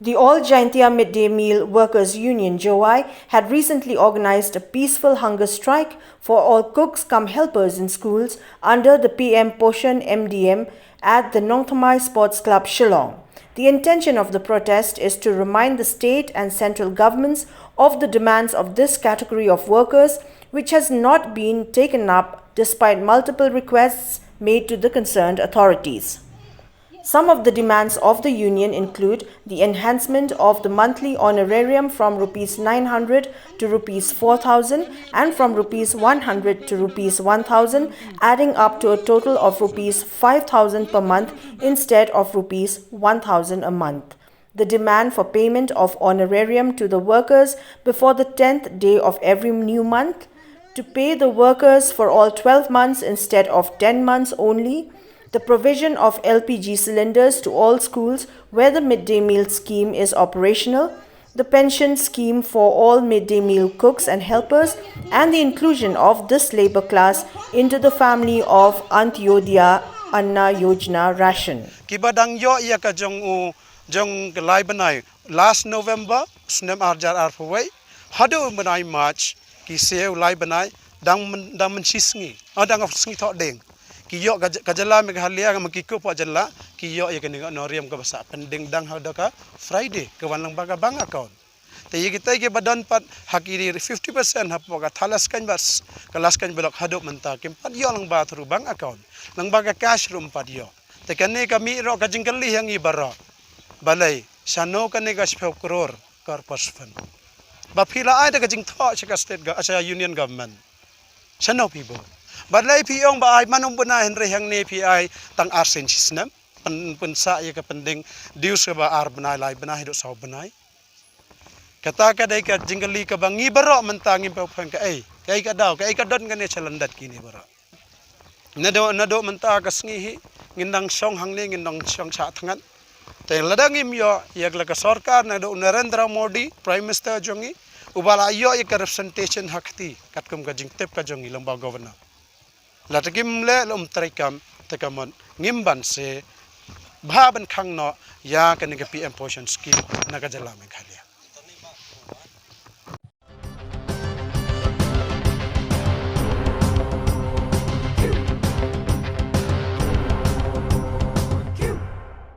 The All Jaiñtia Midday Meal Workers Union Jowai had recently organized a peaceful hunger strike for all cooks cum helpers in schools under the PM POSHAN MDM at the Nongthymmai Sports Club, Shillong. The intention of the protest is to remind the state and central governments of the demands of this category of workers, which has not been taken up despite multiple requests made to the concerned authorities. Some of the demands of the union include the enhancement of the monthly honorarium from Rs 900 to Rs 4,000 and from Rs 100 to Rs 1,000, adding up to a total of Rs 5,000 per month instead of Rs 1,000 a month. The demand for payment of honorarium to the workers before the 10th day of every new month, to pay the workers for all 12 months instead of 10 months only, the provision of LPG cylinders to all schools where the midday meal scheme is operational, the pension scheme for all midday meal cooks and helpers, and the inclusion of this labor class into the family of Antyodaya Anna Yojana ration. Kibadang yo iya ka jong lai banai last November snem arjar arfawai hadu banai March ki seu lai banai dang menchisngi dang sengi thok deng kiyo kajala meghalia makiko po jala kiyo ya kani noriam ka basa pending dang hada ka Friday ke wanlang baga bang account te kita ke badan pat hakiri 50% hapo ka thalaskan bas kalaskan blok hadop menta kim pat yo lang ba thru bang account lang baga cash room pat yo te kani kami ro ka jingkali yang ibara balai sano kani ka 10 crore corpus fund ba phila ai da ka jing tho ka state ga asa union government sano people Badlai piong ba ay manong bunahin rehang ni PI tang arsen sistem pensa ya ka pending dius ka ba ar benai lai benai do saw benai kata ka dai ka jinggali ka bangi baro mentangin pa ka kai ka daw kai ka don ka ne chalandat kini baro nado menta ka sngihi ngindang song hangli ngindang song sa thangan te ladangim yo yak la ka sarkar nado Narendra Modi prime minister jongi ubala yo ya ka representation hakti katkum ka jingtep ka jongi lamba governor Latakim le lom trikam tekamon ngimban se baban khang no ya kanika PM POSHAN scheme nagajala meghalia